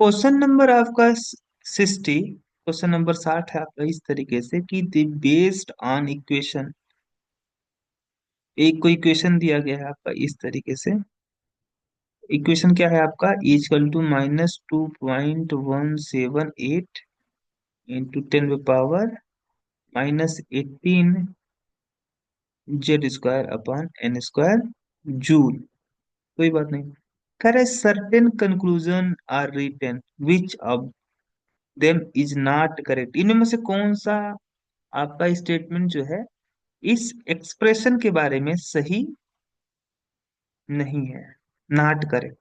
Question number आपका 60। Question number 60 है आपका इस तरीके से कि द बेस्ड ऑन इक्वेशन। एक कोई इक्वेशन दिया गया है आपका इस तरीके से। इक्वेशन क्या है आपका, equal to -2.178 into 10 -18 Z² upon N², joule. कोई बात नहीं। कह रहे certain conclusion are written which of them is not correct. इनमें से कौन सा आपका स्टेटमेंट जो है इस एक्सप्रेशन के बारे में सही नहीं है, नॉट करेक्ट।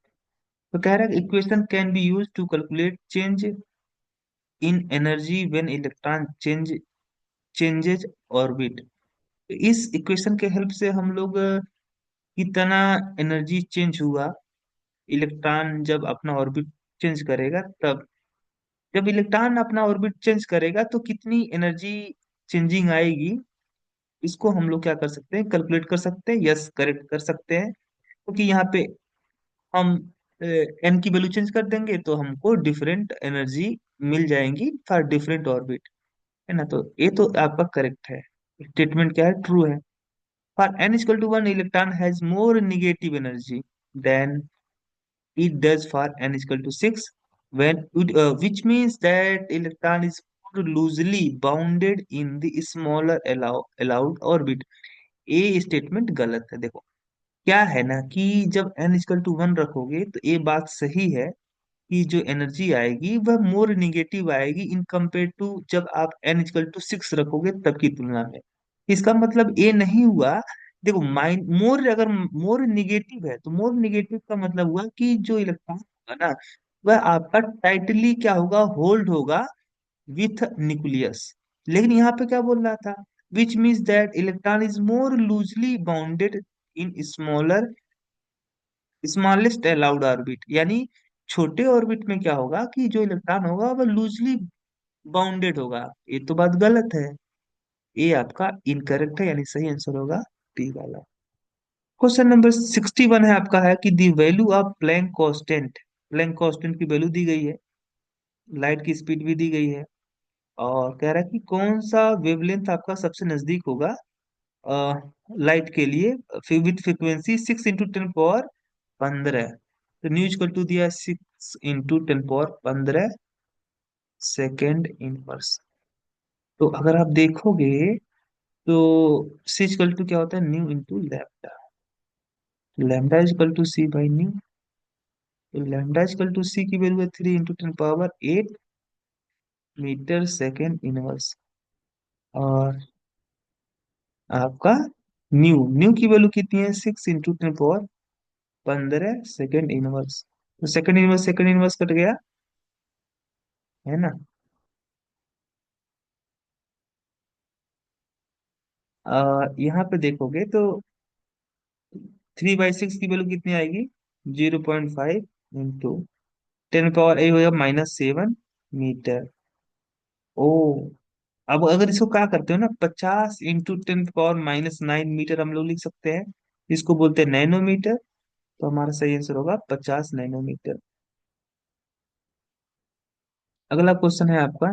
तो कह रहा है equation can be use to calculate change in energy when electron changes orbit. इस इक्वेशन के हेल्प से हम लोग कितना एनर्जी चेंज हुआ इलेक्ट्रॉन जब अपना ऑर्बिट चेंज करेगा, तब जब इलेक्ट्रॉन अपना ऑर्बिट चेंज करेगा तो कितनी एनर्जी चेंजिंग आएगी, इसको हम लोग क्या कर सकते हैं, कैलकुलेट कर सकते हैं। यस, करेक्ट कर सकते हैं, क्योंकि यहाँ पे हम एन की वैल्यू चेंज कर देंगे तो हमको डिफरेंट एनर्जी मिल जाएंगी फॉर डिफरेंट ऑर्बिट, है ना। तो ये तो आपका करेक्ट है, स्टेटमेंट क्या है, ट्रू है। For n equal to 1 electron has more negative energy than it does for n is equal to 6 which means that electron is more loosely bounded in the smaller allowed orbit। ये statement गलत है। देखो क्या है ना कि जब n equal to 1 रखोगे तो ये बात सही है कि जो एनर्जी आएगी वह मोर निगेटिव आएगी इन कंपेयर टू जब आप n इक्वल टू 6 रखोगे तब की तुलना में। इसका मतलब ये नहीं हुआ। देखो माइन मोर, अगर मोर निगेटिव है तो मोर निगेटिव का मतलब हुआ कि जो इलेक्ट्रॉन होगा ना वह आपका टाइटली क्या होगा, होल्ड होगा विथ न्यूक्लियस। लेकिन यहाँ पे क्या बोल रहा था, which means that electron is more loosely bounded in smaller smallest allowed orbit. यानी छोटे ऑर्बिट में क्या होगा कि जो इलेक्ट्रॉन होगा वह लूजली बाउंडेड होगा। ये तो बात गलत है, ये आपका इनकरेक्ट है, यानी सही आंसर होगा डी वाला। क्वेश्चन नंबर 61 है आपका, है कि the value of Planck constant. Planck constant की वैल्यू दी गई है, लाइट की स्पीड भी दी गई है, और कह रहा है कि कौन सा वेवलेंथ आपका सबसे नजदीक होगा लाइट के लिए, विथ फ्रीक्वेंसी 6 × 10⁻⁻itiii। तो न्यू इक्वल टू दिया 6 × 10⁻⁻15 सेकेंड इनवर्स। तो अगर आप देखोगे तो सी इक्वल टू क्या होता है, nu into lambda. Lambda equal to c by nu. तो लैम्डा इक्वल टू सी की वैल्यू है 3 × 10⁻8 मीटर सेकेंड इनवर्स। और आपका न्यू न्यू की वैल्यू कितनी है, 6 × 10⁻15 सेकेंड इनवर्स। तो सेकेंड इनवर्स कट गया, है ना। यहाँ पे देखोगे तो 3/6 की वैल्यू कितनी आएगी, 0.5 इंटू 10 पावर ए होगा -7 मीटर। ओ, अब अगर इसको क्या करते हो ना, 50 × 10⁻⁻9 मीटर हम लोग लिख सकते हैं। इसको बोलते हैं नैनोमीटर। तो हमारा सही आंसर होगा 50 नैनोमीटर। अगला क्वेश्चन है आपका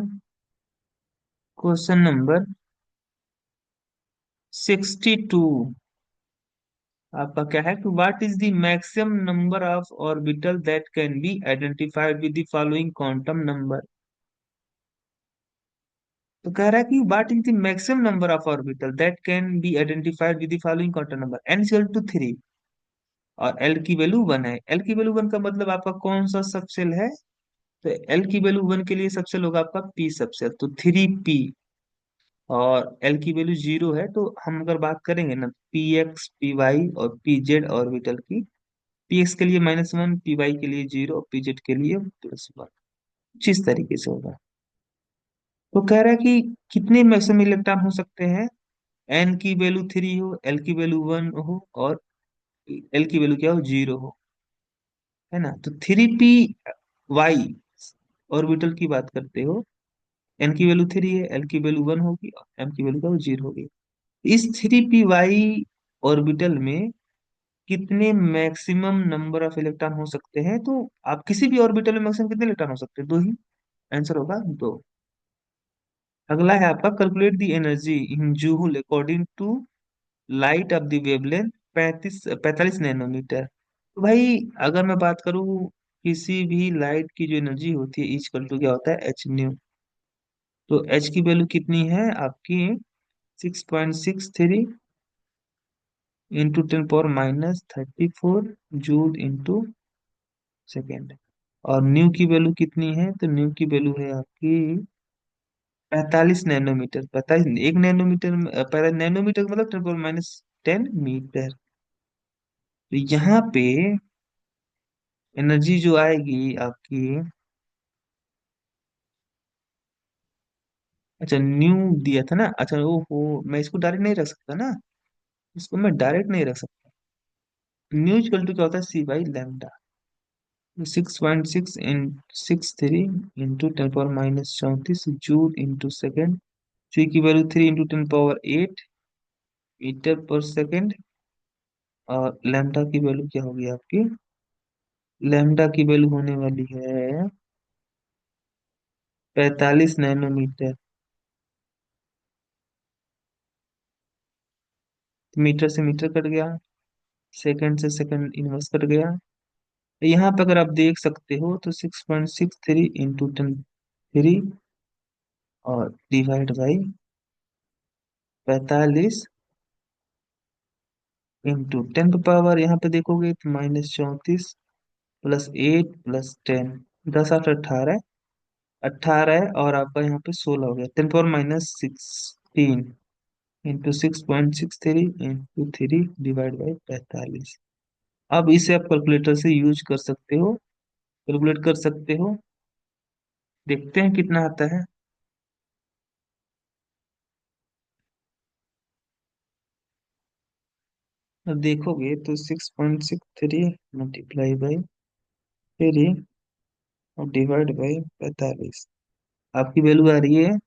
क्वेश्चन नंबर 62। आपका क्या है कि what is the maximum number of orbital that can be identified with the following quantum number. तो कह रहा है कि what is the maximum number of orbital that can be identified with the following quantum number, n equal to 3 और l की value 1 है। l की value 1 का मतलब आपका कौन सा सबसेल है, तो l की वैल्यू 1 के लिए सबसेल होगा आपका p सबसेल, तो 3p। और l की वैल्यू 0 है, तो हम अगर बात करेंगे ना px py और pz ऑर्बिटल की, px के लिए -1, py के लिए 0 और pz के लिए +1, कुछ इस तरीके से होगा। तो कह रहा है कि कितने मैक्सिमम इलेक्ट्रॉन हो सकते हैं, n की वैल्यू 3 हो, l की वैल्यू 1 हो और l की वैल्यू क्या हो, 0 हो, है ना। तो 3p y ऑर्बिटल की बात करते हो, n की वैल्यू 3 है, l की वैल्यू 1 होगी और m की वैल्यू क्या हो, 0 होगी। इस 3p y ऑर्बिटल में कितने मैक्सिमम नंबर ऑफ इलेक्ट्रॉन हो सकते हैं, तो आप किसी भी ऑर्बिटल में मैक्सिमम कितने इलेक्ट्रॉन हो सकते हैं? दो ही। आंसर होगा दो। अगला है आपका, calculate the energy in joule according to light of the wavelength 45 nanometre. तो भाई अगर मैं बात करूँ किसी भी लाइट की जो एनर्जी होती है, इज इक्वल टू क्या होता है, एच न्यू। तो एच की वैल्यू कितनी है आपकी? 6.63 इंटू 10⁻34 जूल इंटू सेकेंड। और न्यू की वैल्यू कितनी है? तो न्यू की वैल्यू है आपकी 45 नैनोमीटर। 45, एक नैनोमीटर में 45 नैनोमीटर का मतलब 10⁻10 मीटर। तो यहाँ पे एनर्जी जो आएगी आपकी, अच्छा न्यू दिया था ना, अच्छा वो मैं इसको डायरेक्ट नहीं रख सकता ना, इसको मैं डायरेक्ट नहीं रख सकता। न्यू इक्वल टू क्या होता है, सी बाई लैम्डा। 6.6 इन 63 into 10⁻34 joule into second. C की वैल्यू 3 इंटू 10⁻8 मीटर पर सेकेंड। और लैम्डा की वैल्यू क्या होगी आपकी? लैम्डा की वैल्यू होने वाली है 45 नैनोमीटर। मीटर से मीटर कट गया, सेकंड से सेकंड इनवर्स कट गया। यहाँ पे अगर आप देख सकते हो तो 6.63 इंटू 10⁻³ और डिवाइड बाई 45 इंटू 10 पावर, यहाँ पे देखोगे तो -34 प्लस 8 प्लस 10, 10 8 18, 18 है और आपका यहाँ पे 16 हो गया। 10⁻16 इंटू 6.63 इंटू 3 डिवाइड बाई 45। अब इसे आप कैलकुलेटर से यूज कर सकते हो, कैलकुलेट कर सकते हो। देखते हैं कितना आता है। अब देखोगे तो 6.63 मल्टीप्लाई बाई 3 और डिवाइड बाई 45, आपकी वैल्यू आ रही है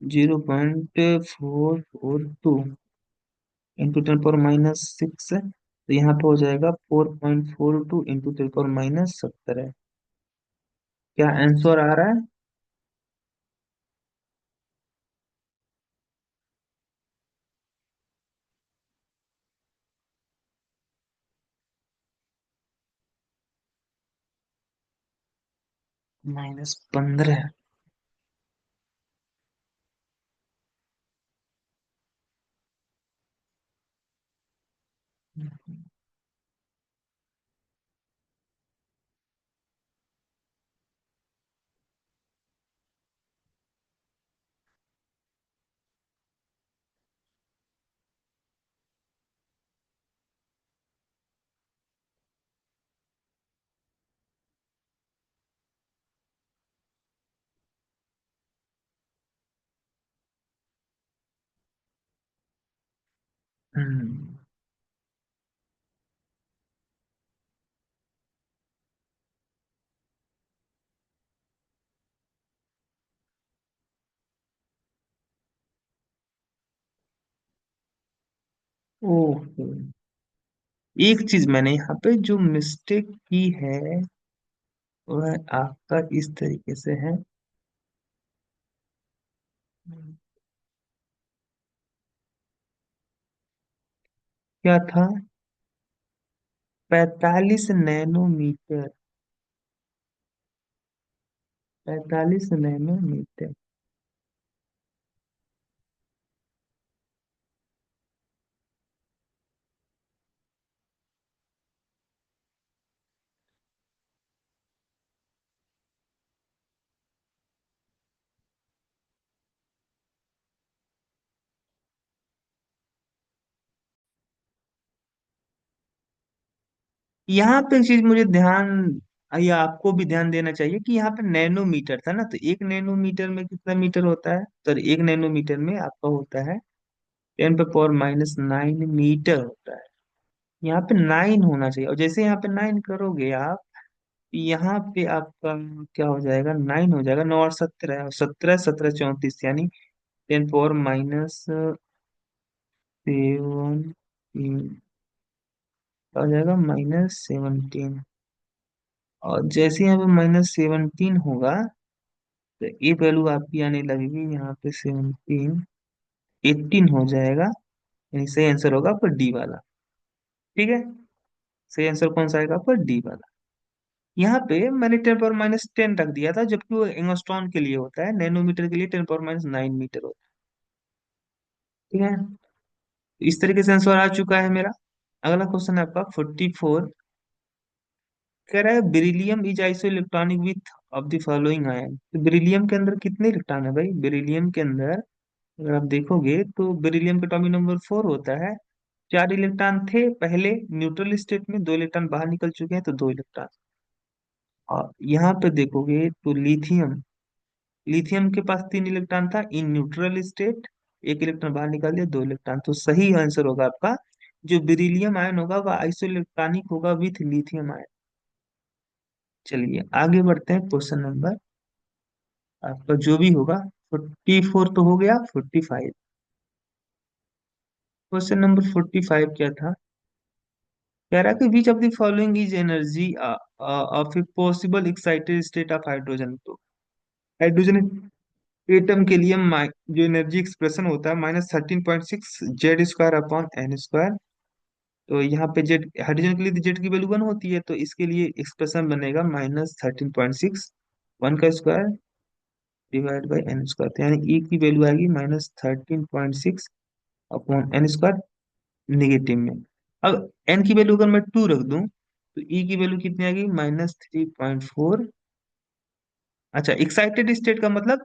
0.442 इंटू 10⁻6। तो यहाँ पे हो जाएगा 4.42 इंटू 10⁻17। क्या आंसर आ रहा है? -15। हम्म। ओह, एक चीज मैंने यहाँ पे जो मिस्टेक की है वह आपका इस तरीके से है। क्या था? 45 नैनोमीटर। 45 नैनोमीटर। यहाँ पे एक चीज मुझे ध्यान, या आपको भी ध्यान देना चाहिए कि यहाँ पे नैनोमीटर था ना, तो एक नैनोमीटर में कितना मीटर होता है? तो एक नैनोमीटर में आपका होता है 10⁻⁹ मीटर होता है। यहाँ पे 9 होना चाहिए, और जैसे यहाँ पे 9 करोगे आप, यहाँ पे आपका क्या हो जाएगा, 9 हो जाएगा। 9 और 17, 17 17 34, यानी 10⁻⁷ हो जाएगा -17। और जैसे यहाँ पे -17 होगा, तो ये वैल्यू आपकी आने लगेगी यहाँ पे 17, 18 हो जाएगा। यानी सही आंसर होगा आपका डी वाला। ठीक है, सही आंसर कौन सा आएगा आपका? डी वाला। यहाँ पे मैंने 10⁻10 रख दिया था, जबकि वो एंगस्ट्रॉन के लिए होता है, नैनोमीटर के लिए 10⁻9 मीटर होता है। ठीक है, इस तरीके से आंसर आ चुका है मेरा। अगला क्वेश्चन है आपका 44। कह रहा है beryllium is iso electronic width of the following ion. तो बेरिलियम के अंदर कितने इलेक्ट्रॉन है भाई? बेरिलियम के अंदर अगर आप देखोगे तो बेरिलियम का एटॉमिक नंबर 4 होता है। 4 इलेक्ट्रॉन थे पहले न्यूट्रल स्टेट में, 2 इलेक्ट्रॉन बाहर निकल चुके हैं, तो 2 इलेक्ट्रॉन। और यहाँ पे देखोगे तो लिथियम, लिथियम के पास 3 इलेक्ट्रॉन था इन न्यूट्रल स्टेट, 1 इलेक्ट्रॉन बाहर निकाल दिया, 2 इलेक्ट्रॉन। तो सही आंसर होगा आपका जो बेरिलियम आयन होगा वह आइसो इलेक्ट्रॉनिक होगा विथ लिथियम आयन। चलिए आगे बढ़ते हैं। क्वेश्चन नंबर आपका जो भी होगा, 44 तो हो गया, 45। क्वेश्चन नंबर 45 क्या था? कह रहा है कि which of the following is energy of a possible excited state of hydrogen. तो हाइड्रोजन एटम के लिए जो एनर्जी एक्सप्रेशन होता है -13.6 Z² अपॉन n²। तो यहाँ पे जेड, हाइड्रोजन के लिए जेड की वैल्यू 1 होती है, तो इसके लिए एक्सप्रेशन बनेगा -13.6, 1 का स्क्वायर डिवाइड बाई n²। तो यानी ई की वैल्यू आएगी -13.6 अपॉन n², निगेटिव में। अब एन की वैल्यू अगर मैं 2 रख दूं तो ई की वैल्यू कितनी आएगी? -3.4। अच्छा, एक्साइटेड स्टेट का मतलब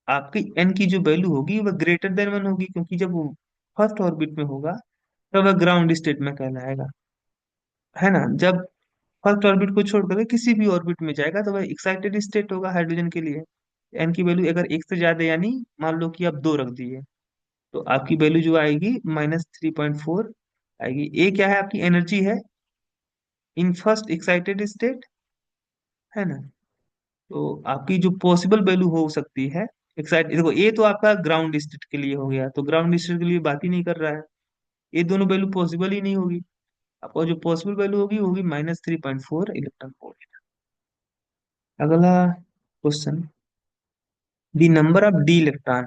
आपकी एन की जो वैल्यू होगी वह ग्रेटर देन 1 होगी, क्योंकि जब वो फर्स्ट ऑर्बिट में होगा तब वह ग्राउंड स्टेट में कहलाएगा, है ना। जब फर्स्ट ऑर्बिट को छोड़ करके किसी भी ऑर्बिट में जाएगा तो वह एक्साइटेड स्टेट होगा हाइड्रोजन के लिए। एन की वैल्यू अगर 1 से ज्यादा, यानी मान लो कि आप 2 रख दिए, तो आपकी वैल्यू जो आएगी -3.4 आएगी। ए क्या है? आपकी एनर्जी है इन फर्स्ट एक्साइटेड स्टेट, है ना। तो आपकी जो पॉसिबल वैल्यू हो सकती है एक्साइट, देखो ए तो आपका ग्राउंड स्टेट के लिए हो गया, तो ग्राउंड स्टेट के लिए बात ही नहीं कर रहा है, ये दोनों वैल्यू पॉसिबल ही नहीं होगी। आपको जो पॉसिबल वैल्यू होगी होगी -3.4 इलेक्ट्रॉन वोल्ट। अगला question, the number of D electron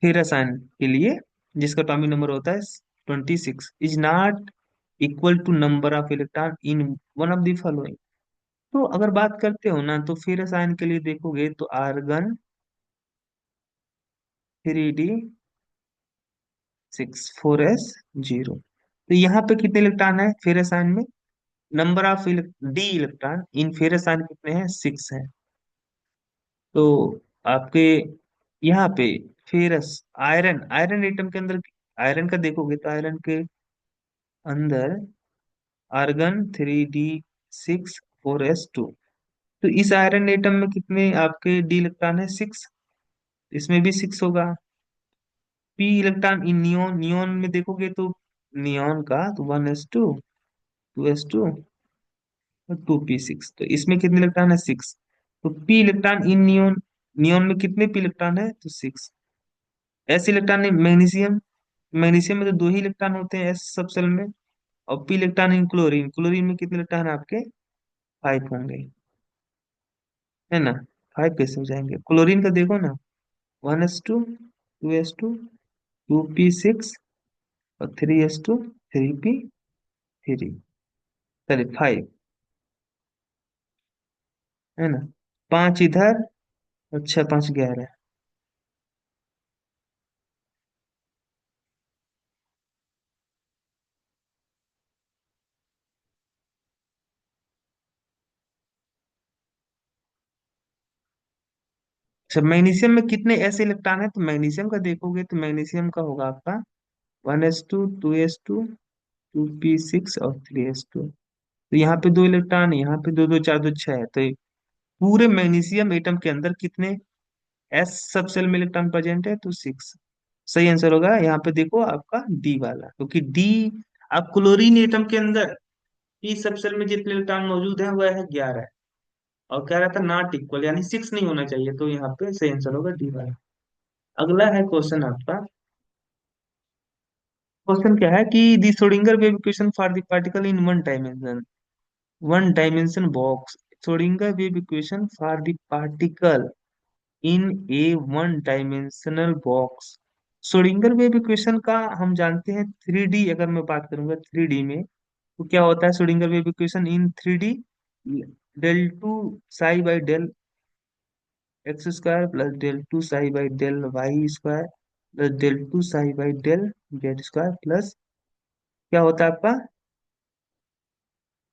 फिर रसायन के लिए जिसका एटॉमिक नंबर होता है 26 is not equal to number of electron in one of the following. तो अगर बात करते हो ना, तो फिर रसायन के लिए देखोगे तो आर्गन 3d6 4s0। तो यहाँ पे कितने इलेक्ट्रॉन है फिर रसायन में? Number of D electron in ferrous ion कितने हैं? 6 हैं। तो आपके यहाँ पे फेरस, आयरन, आयरन एटम के अंदर, आयरन का देखोगे तो आयरन के अंदर आर्गन 3d6 4s2। तो इस आयरन एटम में कितने आपके डी इलेक्ट्रॉन है? 6। इसमें भी 6 होगा। P electron in neon, neon में देखोगे तो नियोन का तो 1s2 2s2 और 2p6। तो इसमें कितने इलेक्ट्रॉन है? 6। तो P electron in neon, neon में कितने पी इलेक्ट्रॉन है? तो 6। S electron in magnesium, magnesium में तो 2 ही इलेक्ट्रॉन होते हैं एस सब सेल में। और P electron in chlorine, chlorine में कितने इलेक्ट्रॉन है आपके? 5 होंगे, है ना। 5 कैसे हो जाएंगे? क्लोरीन का देखो ना, 1s2 2s2 2p6 और 3s2 3p3, सॉरी 5, है ना। 5 इधर और 6 5 11। अच्छा, मैग्नीशियम में कितने ऐसे इलेक्ट्रॉन है? तो मैग्नीशियम का देखोगे तो मैग्नीशियम का होगा आपका 1s2 2s2 2p6 और 3s2। तो यहाँ पे 2 इलेक्ट्रॉन, यहाँ पे 2 2 4 2 6 है। तो पूरे मैग्नीशियम एटम के अंदर कितने एस सब सेल में इलेक्ट्रॉन प्रेजेंट है? तो 6। सही आंसर होगा यहाँ पे देखो आपका डी वाला, क्योंकि डी, आप क्लोरीन एटम के अंदर पी सब सेल में जितने इलेक्ट्रॉन मौजूद है वह है 11, और कह रहा था नॉट इक्वल, यानी 6 नहीं होना चाहिए, तो यहाँ पे सही आंसर होगा डी वाला। अगला है क्वेश्चन आपका क्वेश्चन क्या है कि the Schrodinger wave equation for the particle in one dimension box. Schrodinger wave equation for the particle in a one dimensional box. Schrodinger wave equation का हम जानते हैं थ्री डी, अगर मैं बात करूंगा थ्री डी में, तो क्या होता है Schrodinger wave equation in three D? Del two psi by del x square plus del two psi by del y square plus del two psi by del z square plus क्या होता है आपका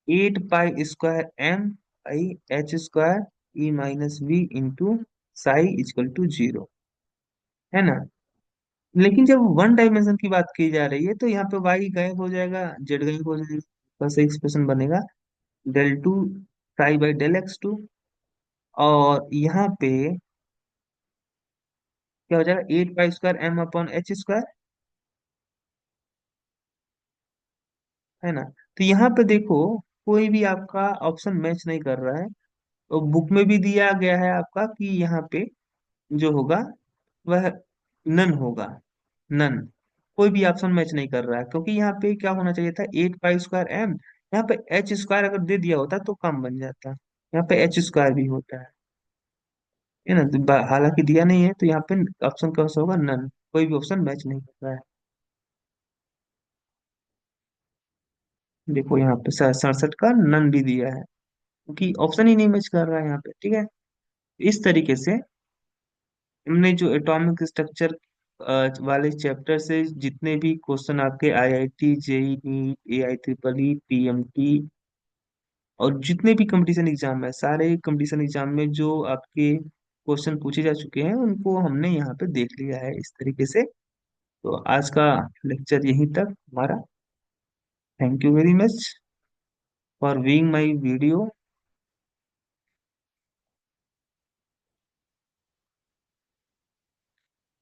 8 pi square m i h square e minus v into psi equal to zero, है ना। लेकिन जब one dimension की बात की जा रही है तो यहाँ पे वाई गायब हो जाएगा, जेड गायब हो जाएगा, बस एक्सप्रेशन बनेगा del two psi by del x two. और यहाँ पे क्या हो जाएगा 8 pi square m upon h square, है ना। तो यहाँ पे देखो कोई भी आपका ऑप्शन मैच नहीं कर रहा है। तो बुक में भी दिया गया है आपका कि यहाँ पे जो होगा वह नन होगा, नन। कोई भी ऑप्शन मैच नहीं कर रहा है, क्योंकि यहाँ पे क्या होना चाहिए था 8 पाई स्क्वायर एम, यहाँ पे एच स्क्वायर अगर दे दिया होता तो कम बन जाता, यहाँ पे एच स्क्वायर भी होता है ना। तो हालांकि दिया नहीं है तो यहाँ पे ऑप्शन कौन सा होगा? नन। कोई भी ऑप्शन मैच नहीं कर रहा है। देखो यहाँ पे 67 का नन भी दिया है, क्योंकि ऑप्शन ही नहीं मैच कर रहा है यहाँ पे, ठीक है। इस तरीके से हमने जो एटॉमिक स्ट्रक्चर वाले चैप्टर से जितने भी क्वेश्चन आपके IIT JEE NEET AI triple E PMT और जितने भी कंपटीशन एग्जाम है, सारे कंपटीशन एग्जाम में जो आपके क्वेश्चन पूछे जा चुके हैं उनको हमने यहाँ पे देख लिया है इस तरीके से। तो आज का लेक्चर यहीं तक हमारा। Thank you very much for viewing my video.